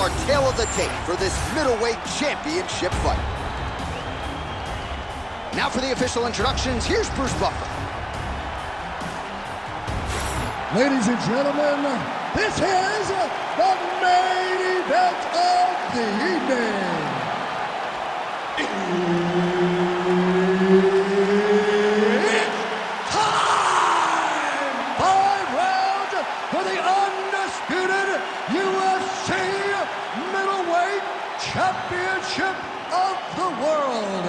our tale of the tape for this middleweight championship fight. Now for the official introductions, here's Bruce Buffer. Ladies and gentlemen, this is the main event of the evening. It's time! 5 rounds for the undisputed UFC middleweight championship of the world.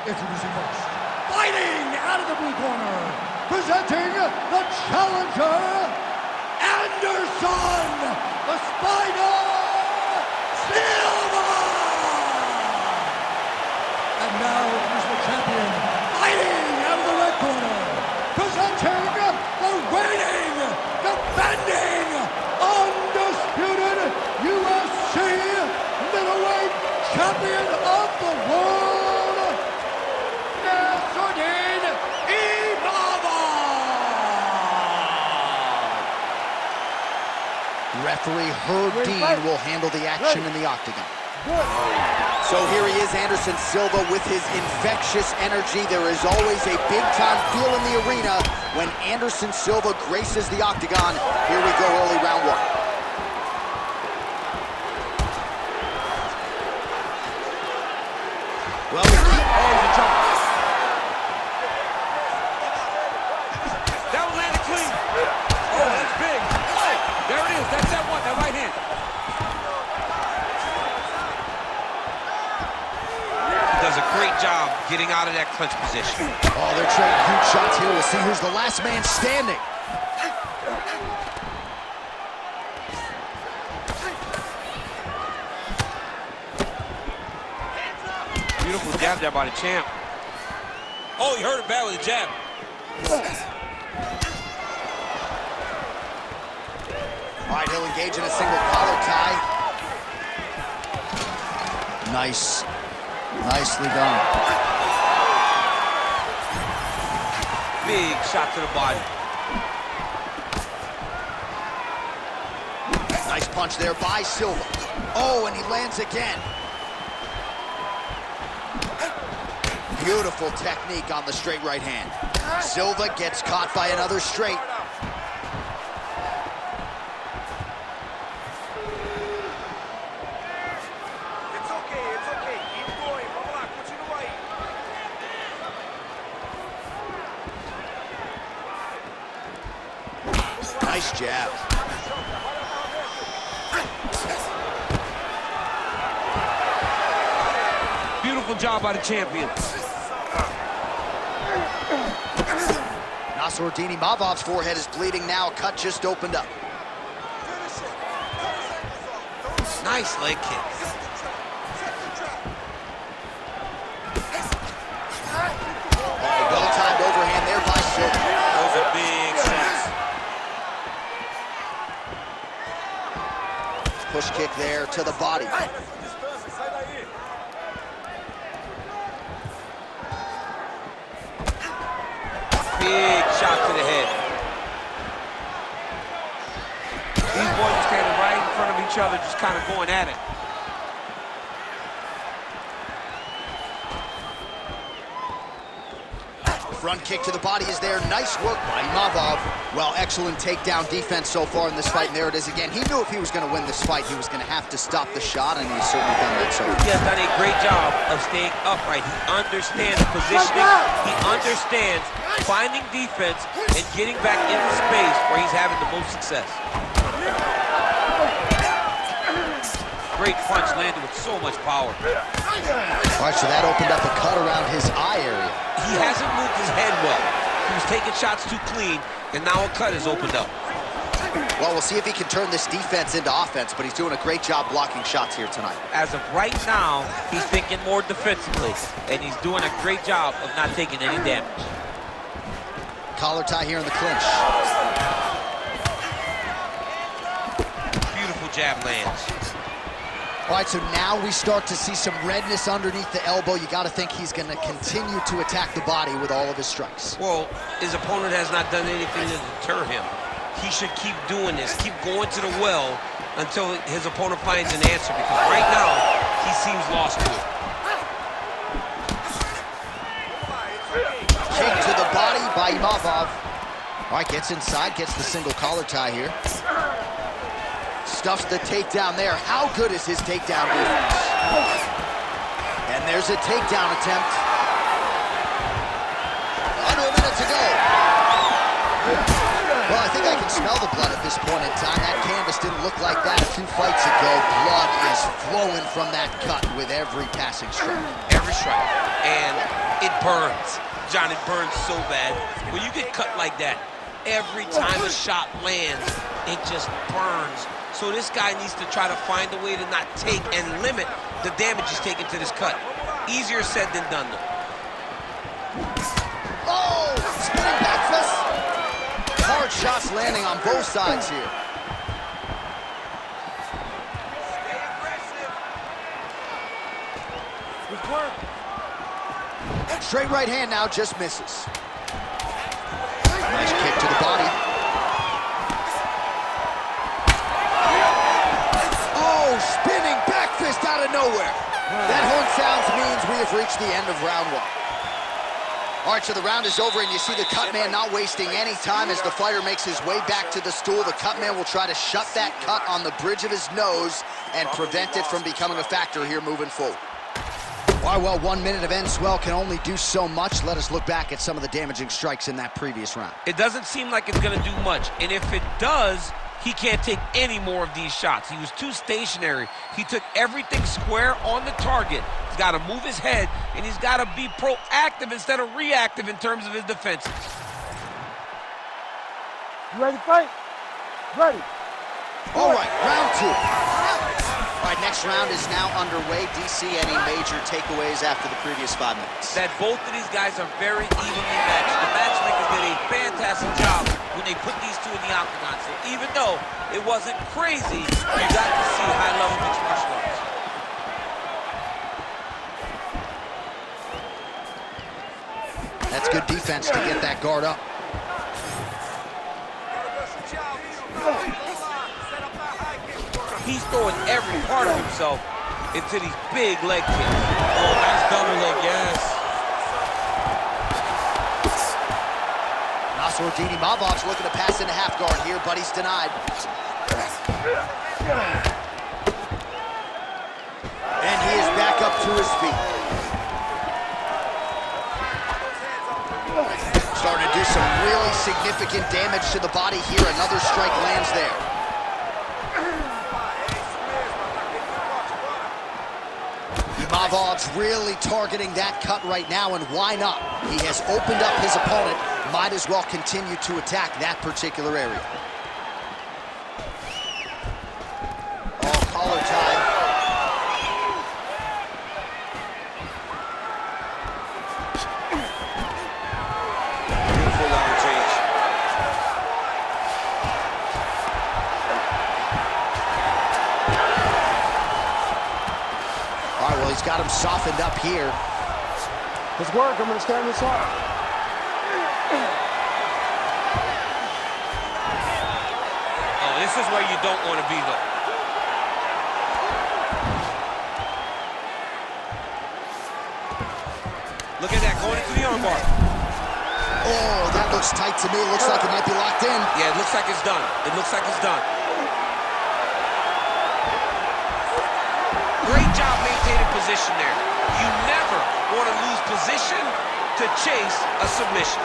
Introducing first, fighting out of the blue corner, presenting the challenger, Anderson, the Spider Silva! And now, here's the champion, fighting out of the red corner, presenting the reigning, defending, undisputed UFC middleweight champion of the world, Nassourdine Imavov! Referee Herb Dean will handle the action in the octagon. So here he is, Anderson Silva, with his infectious energy. There is always a big-time feel in the arena when Anderson Silva graces the octagon. Here we go, early round one. Well, we keep... Oh, he's in trouble. That one landed clean. Oh, that's big. There it is. That's that one, that right hand. He does a great job getting out of that clinch position. Oh, they're trading huge shots here. We'll see who's the last man standing. Beautiful jab there by the champ. Oh, he hurt it bad with a jab. All right, he'll engage in a single collar tie. Nicely done. Big shot to the body. Nice punch there by Silva. Oh, and he lands again. Beautiful technique on the straight right hand. Silva gets caught by another straight. It's okay. Keep going. Vamos lá, continua aí. Nice jab. Beautiful job by the champion. Nassourdine Imavov's forehead is bleeding now. A cut just opened up. Nice leg kick. Well-timed overhand there by Silva. Those are big shots. Push kick there to the body. Big shot to the head. These boys are standing right in front of each other, just kind of going at it. Front kick to the body is there. Nice work by Imavov. Well, excellent takedown defense so far in this fight, and there it is again. He knew if he was going to win this fight, he was going to have to stop the shot, and he's certainly done that so far. He has done a great job of staying upright. He understands positioning. He understands finding defense and getting back into space where he's having the most success. Great punch landed with so much power. All right, so that opened up a cut around his eye area. He hasn't moved his head well. He was taking shots too clean, and now a cut has opened up. Well, we'll see if he can turn this defense into offense, but he's doing a great job blocking shots here tonight. As of right now, he's thinking more defensively, and he's doing a great job of not taking any damage. Collar tie here in the clinch. Beautiful jab lands. All right, so now we start to see some redness underneath the elbow. You got to think he's going to continue to attack the body with all of his strikes. Well, his opponent has not done anything to deter him. He should keep doing this, keep going to the well, until his opponent finds an answer, because right now, he seems lost to it. Kick to the body by Imavov. All right, gets inside, gets the single collar tie here. Stuffs the takedown there. How good is his takedown defense? And there's a takedown attempt. Under a minute to go. Well, I think I can smell the blood at this point in time. That canvas didn't look like that 2 fights ago. Blood is flowing from that cut with every passing strike. Every strike. And it burns. John, it burns so bad. When you get cut like that, every time a shot lands, it just burns. So this guy needs to try to find a way to not take and limit the damage he's taken to this cut. Easier said than done, though. Oh, spinning back fist. Hard shots landing on both sides here. Stay aggressive. Good work. Straight right hand now, just misses. Nice kick to the body. Oh, spinning back fist out of nowhere. That horn sounds means we have reached the end of round 1. All right, so the round is over, and you see the cut man not wasting any time as the fighter makes his way back to the stool. The cut man will try to shut that cut on the bridge of his nose and prevent it from becoming a factor here moving forward. All right, well, 1 minute of end swell can only do so much. Let us look back at some of the damaging strikes in that previous round. It doesn't seem like it's going to do much. And if it does, he can't take any more of these shots. He was too stationary. He took everything square on the target. He's got to move his head, and he's got to be proactive instead of reactive in terms of his defenses. You ready to fight? Ready. All right, round 2. All right, next round is now underway. DC, any major takeaways after the previous 5 minutes? That both of these guys are very evenly matched. The matchmakers did a fantastic job when they put these two in the octagon. So even though it wasn't crazy, you got to see high-level mixed martial arts. That's good defense to get that guard up. He's throwing every part of himself into these big leg kicks. Oh, nice double leg, yes. Nassourdine Imavov's looking to pass into half guard here, but he's denied. And he is back up to his feet. Starting to do some really significant damage to the body here. Another strike lands there. Imavov's really targeting that cut right now, and why not? He has opened up his opponent. Might as well continue to attack that particular area. Oh, collar tie. Beautiful line change. All right, well, he's got him softened up here. Let's work. I'm going to stand this up. Oh, this is where you don't want to be, though. Look at that, going into the armbar. Oh, that looks tight to me. Looks like it might be locked in. Yeah, it looks like it's done. It looks like it's done. Great job maintaining position there. You never want to lose position to chase a submission.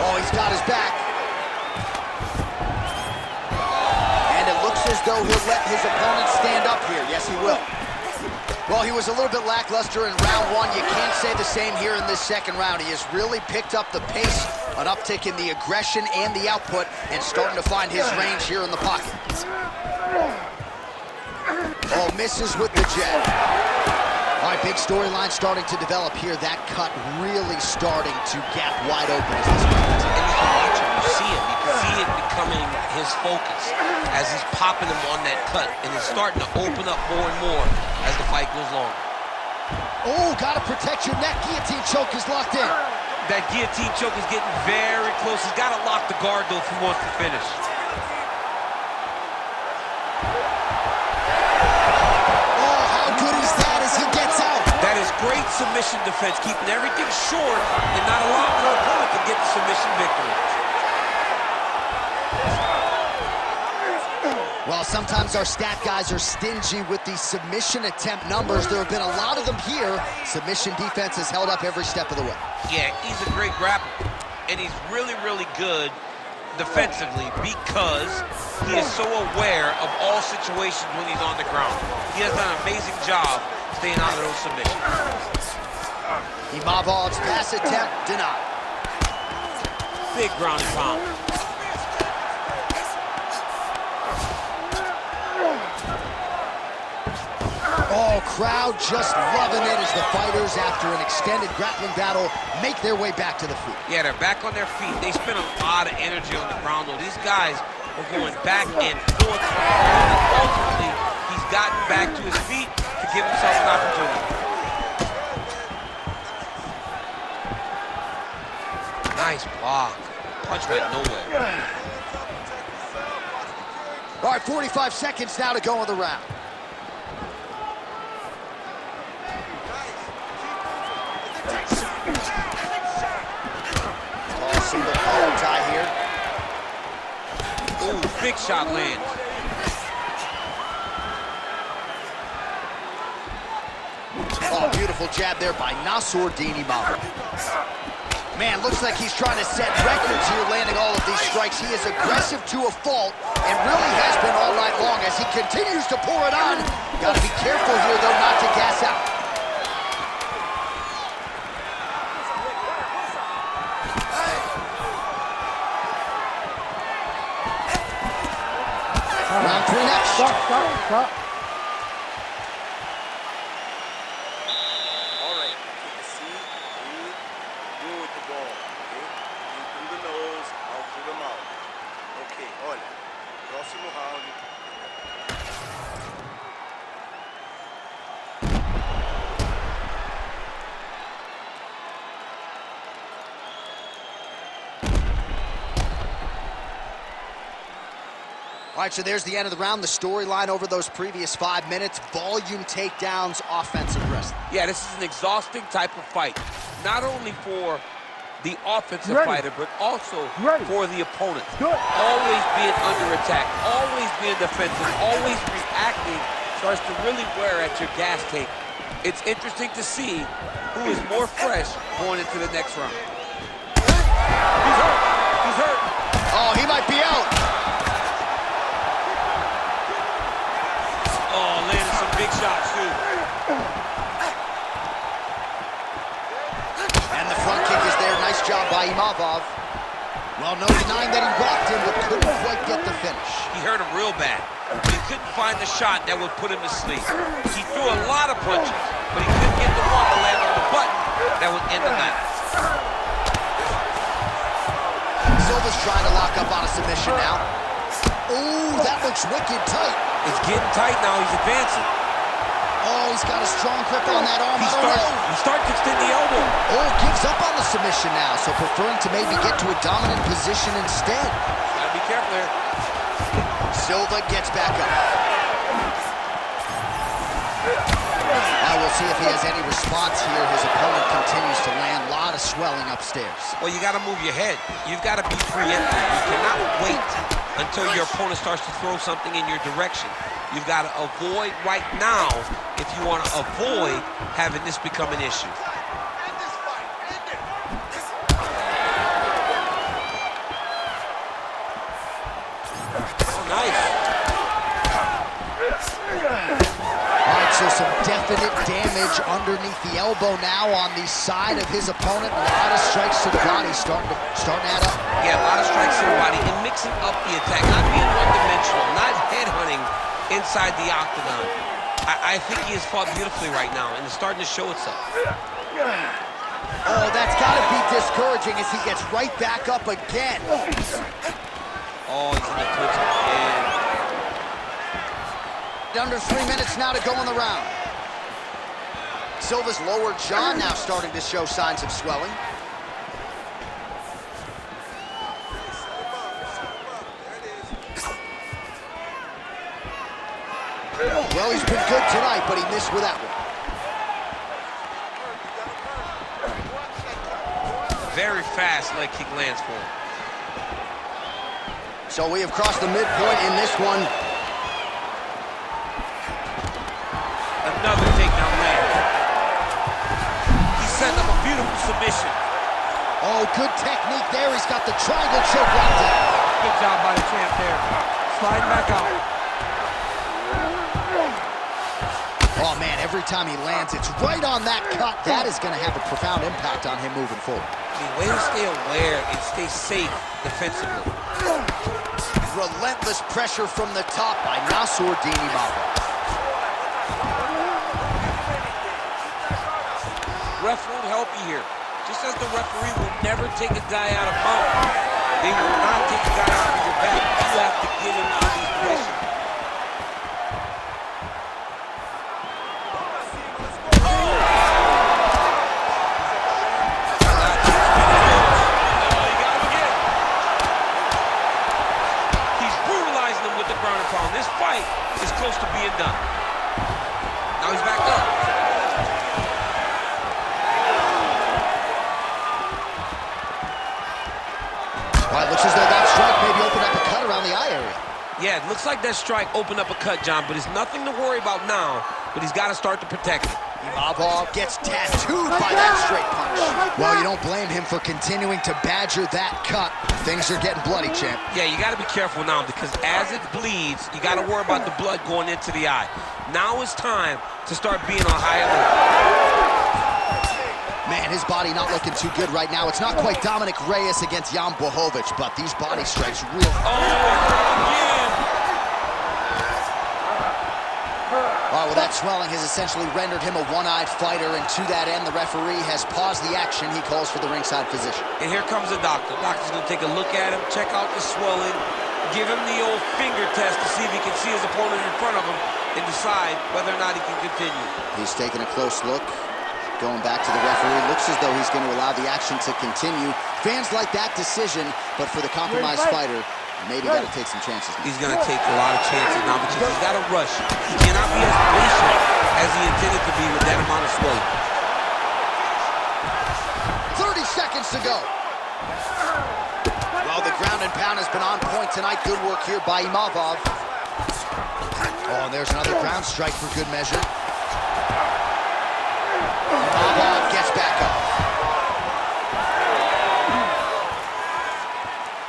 Oh, he's got his back. And it looks as though he'll let his opponent stand up here. Yes, he will. Well, he was a little bit lackluster in round 1. You can't say the same here in this second round. He has really picked up the pace, an uptick in the aggression and the output, and starting to find his range here in the pocket. Oh, misses with the jab. All right, big storyline starting to develop here. That cut really starting to gap wide open as this fight continues. And you can watch it, you see it. You can see it becoming his focus as he's popping him on that cut, and it's starting to open up more and more as the fight goes longer. Oh, gotta protect your neck. Guillotine choke is locked in. That guillotine choke is getting very close. He's got to lock the guard, though, if he wants to finish. submission defense, keeping everything short and not allowing the opponent to get the submission victory. Well, sometimes our stat guys are stingy with the submission attempt numbers. There have been a lot of them here. Submission defense has held up every step of the way. Yeah, he's a great grappler, and he's really, really good defensively because he is so aware of all situations when he's on the ground. He has done an amazing job staying out of those submissions. Imavov's pass attempt denied. Big ground and pound. Oh, crowd just loving it as the fighters, after an extended grappling battle, make their way back to the feet. Yeah, they're back on their feet. They spend a lot of energy on the ground, though. These guys are going back and forth from the ground, and ultimately, he's gotten back to his feet to give himself an opportunity. Nice block. Punch went nowhere. All right, 45 seconds now to go in the round. Tossing the collar tie here. Ooh, big shot lands. Oh, beautiful jab there by Nassourdine Imavov. Man, looks like he's trying to set records here, landing all of these strikes. He is aggressive to a fault, and really has been all night long as he continues to pour it on. Got to be careful here, though, not to gas out. Round 3 next. Stop. All right, take a seat, breathe, good to go, okay? In through the nose, out through the mouth. Okay, olha, próximo round. All right, so there's the end of the round. The storyline over those previous 5 minutes: volume takedowns, offensive wrestling. Yeah, this is an exhausting type of fight. Not only for the offensive fighter, but also for the opponent. Always being under attack, always being defensive, always reacting starts to really wear at your gas tank. It's interesting to see who is more fresh going into the next round. He's hurt. He's hurt. Oh, he might be out. Oh, landed some big shots, too. And the front kick is there. Nice job by Imavov. Well, no denying that he rocked him, but couldn't quite get the finish. He hurt him real bad. He couldn't find the shot that would put him to sleep. He threw a lot of punches, but he couldn't get the one to land on the button that would end the night. Silva's trying to lock up on a submission now. Oh, that looks wicked tight. It's getting tight now. He's advancing. Oh, he's got a strong grip on that arm. He's starting to extend the elbow. Oh, gives up on the submission now, so preferring to maybe get to a dominant position instead. Gotta be careful there. Silva gets back up. Now we'll see if he has any response here. His opponent continues to land. A lot of swelling upstairs. Well, you gotta move your head. You've gotta be preemptive. You cannot wait until your opponent starts to throw something in your direction. You've got to avoid right now if you want to avoid having this become an issue. Oh, nice. All right, so some definite damage underneath the elbow now on the side of his opponent. A lot of strikes to the body starting to add up. Yeah, a lot of strikes to the body and mixing up the attack, not being one-dimensional, not headhunting inside the octagon. I think he has fought beautifully right now, and it's starting to show itself. Oh, that's got to be discouraging as he gets right back up again. Oh, he's in the clinch again. Under 3 minutes now to go in the round. Silva's lower jaw now starting to show signs of swelling. Well, he's been good tonight, but he missed with that one. Very fast leg kick lands for him. So we have crossed the midpoint in this one. Another takedown land. He set up a beautiful submission. Oh, good technique there. He's got the triangle choke locked in. Good job by the champ there. Sliding back out. Oh, man, every time he lands, it's right on that cut. That is going to have a profound impact on him moving forward. I mean, way to stay aware and stay safe defensively. Relentless pressure from the top by Nassourdine Imavov. Ref won't help you here. Just as the referee will never take a guy out of mount, they will not take a guy out of your back. You have to get him out of his pressure. This fight is close to being done. Now he's back up. Well, it looks as though that strike maybe opened up a cut around the eye area. Yeah, it looks like that strike opened up a cut, John, but it's nothing to worry about now, but he's got to start to protect it. Imavov gets tattooed by that straight punch. Well, you don't blame him for continuing to badger that cut. Things are getting bloody, champ. Yeah, you got to be careful now because as it bleeds, you got to worry about the blood going into the eye. Now it's time to start being on high alert. Man, his body not looking too good right now. It's not quite Dominic Reyes against Jan Blachowicz, but these body strikes real. Oh, Oh, well, that swelling has essentially rendered him a one-eyed fighter, and to that end, the referee has paused the action. He calls for the ringside physician. and here comes the doctor. Doctor's going to take a look at him, check out the swelling, give him the old finger test to see if he can see his opponent in front of him and decide whether or not he can continue. He's taking a close look, going back to the referee. Looks as though he's going to allow the action to continue. Fans like that decision, but for the compromised fighter, maybe got to take some chances. He's going to take a lot of chances now because he's got to rush. He cannot be as patient as he intended to be with that amount of swelling. 30 seconds to go. Well, the ground and pound has been on point tonight. Good work here by Imavov. Oh, and there's another ground strike for good measure. Imavov gets back up.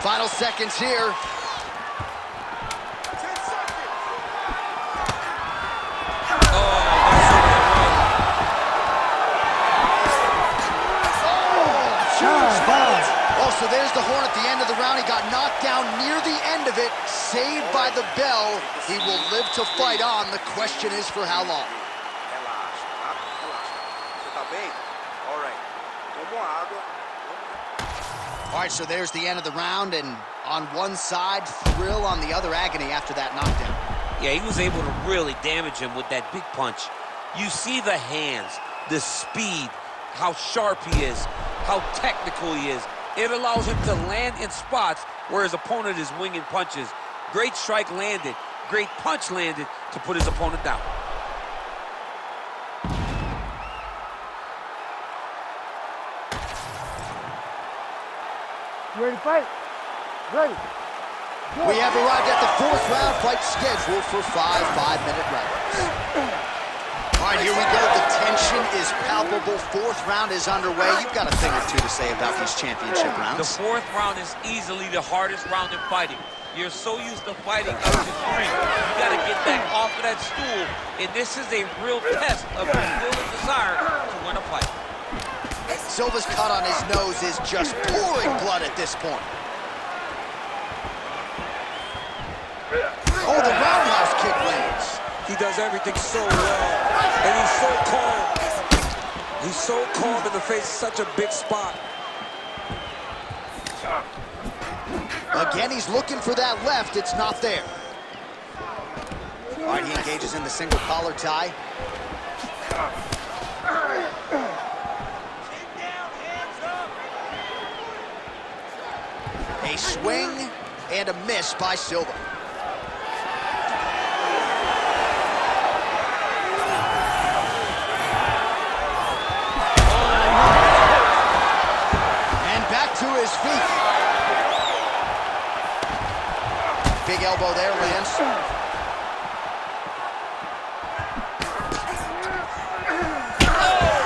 Final seconds here. So there's the horn at the end of the round. He got knocked down near the end of it, saved by the bell. He will live to fight on. The question is for how long. Relaxa, tá? Relaxa. Você tá bem? All right. Toma água. All right, so there's the end of the round, and on one side, thrill, on the other, agony after that knockdown. Yeah, he was able to really damage him with that big punch. You see the hands, the speed, how sharp he is, how technical he is. It allows him to land in spots where his opponent is winging punches. Great strike landed, great punch landed to put his opponent down. You ready to fight? Ready. Go. We have arrived at the fourth round fight scheduled for 5 5-minute rounds. All right, here we go. The tension is palpable. Fourth round is underway. You've got a thing or two to say about these championship rounds. The fourth round is easily the hardest round in fighting. You're so used to fighting up to 3. You got to get back off of that stool, and this is a real test of your will and desire to win a fight. Silva's cut on his nose is just pouring blood at this point. Oh, the roundhouse kick lands. He does everything so well, and he's so calm. He's so calm in the face of such a big spot. Again, he's looking for that left. It's not there. All right, he engages in the single collar tie. A swing and a miss by Silva. And his feet. Big elbow there, lands. Oh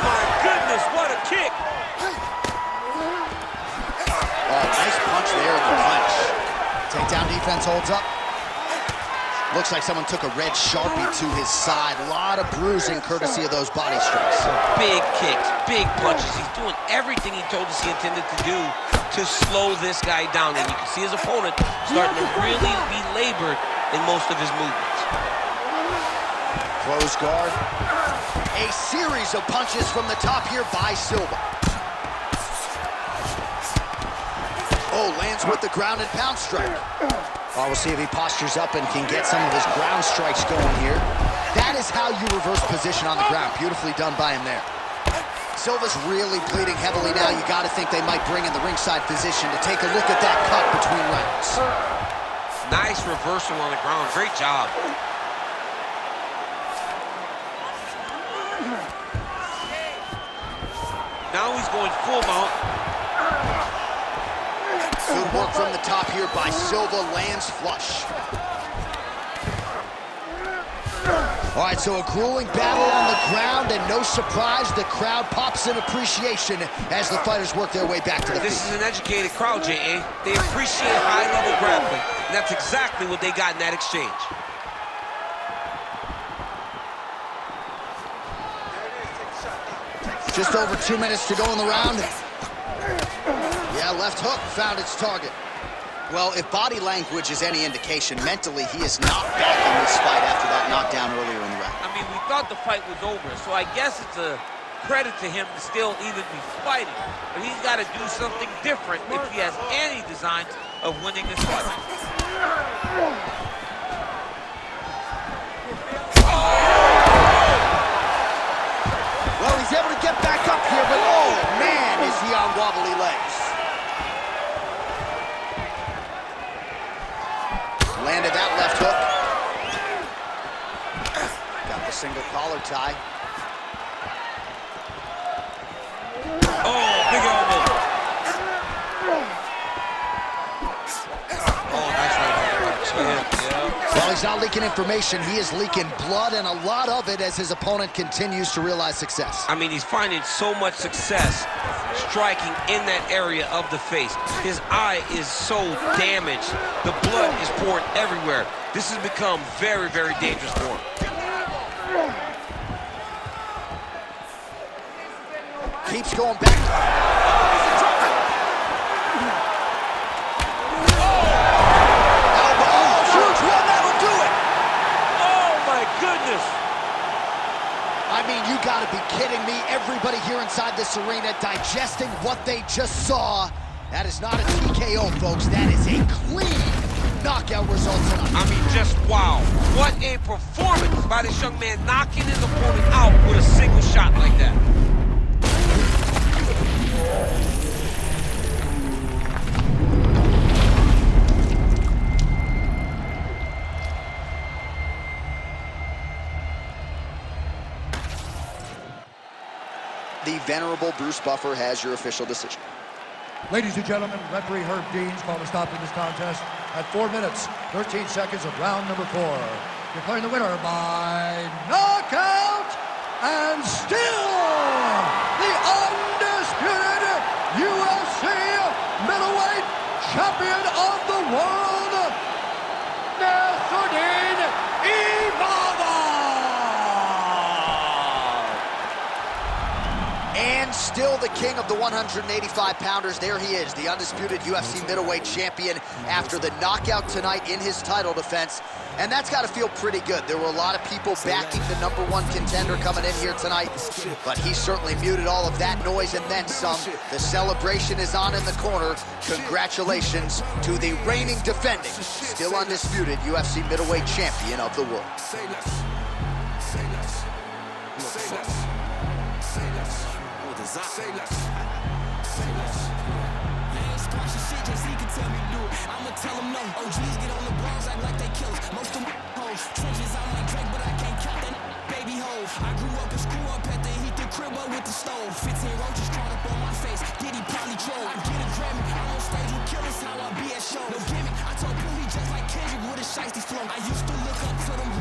my goodness, what a kick! Oh, nice punch there in the clinch. Takedown defense holds up. Looks like someone took a red Sharpie to his side. A lot of bruising courtesy of those body strikes. Big kicks, big punches. He's doing everything he told us he intended to do to slow this guy down. And you can see his opponent starting to really be labored in most of his movements. Close guard. A series of punches from the top here by Silva. Oh, lands with the ground and pound strike. Oh, we'll see if he postures up and can get some of his ground strikes going here. That is how you reverse position on the ground. Beautifully done by him there. Silva's really bleeding heavily now. You got to think they might bring in the ringside physician to take a look at that cut between rounds. Nice reversal on the ground. Great job. Now he's going full mount. Good work from the top here by Silva, lands flush. All right, so a grueling battle on the ground, and no surprise, the crowd pops in appreciation as the fighters work their way back to the feet. This is an educated crowd, J.A. They appreciate high-level grappling, and that's exactly what they got in that exchange. Just over 2 minutes to go in the round. Yeah, left hook found its target. Well, if body language is any indication, mentally he is not back in this fight after that knockdown earlier in the round. I mean, we thought the fight was over, so I guess it's a credit to him to still even be fighting. But he's got to do something different if he has any designs of winning this fight. Well, he's able to get back up here, but oh man, is he on wobbly legs. Landed that left hook. Got the single collar tie. Oh, big elbow. Oh, nice right hand by the champ, yeah. Well, he's not leaking information. He is leaking blood, and a lot of it as his opponent continues to realize success. I mean, he's finding so much success striking in that area of the face. His eye is so damaged. The blood is pouring everywhere. This has become very, very dangerous for him. Keeps going back. Elbow. Oh, huge one. That'll do it. Oh, my goodness. I mean, you gotta be kidding me. Everybody here inside this arena digesting what they just saw. That is not a TKO, folks. That is a clean knockout result tonight. I mean, just wow. What a performance by this young man, knocking his opponent out with a single shot like that. The venerable Bruce Buffer has your official decision. Ladies and gentlemen, referee Herb Dean's called a stop to this contest at 4 minutes, 13 seconds of round number 4. Declaring the winner by knockout and still the undisputed UFC middleweight champion of the world, Nassourdine Imavov. And still the king of the 185-pounders. There he is, the undisputed UFC middleweight champion after the knockout tonight in his title defense. And that's got to feel pretty good. There were a lot of people backing the #1 contender coming in here tonight, but he certainly muted all of that noise and then some. The celebration is on in the corner. Congratulations to the reigning, defending, still undisputed UFC middleweight champion of the world. I'ma tell them no. OGs get on the balls, act like they killers. Most of them hoes. Trenches, I'm like Drake, but I can't count that baby hoe. I grew up and screw up at the heat the crib up with the stove. 15 roaches crawled up on my face. Diddy probably troll. I get a Grammy, I won't shiesty flow. I used to look up to them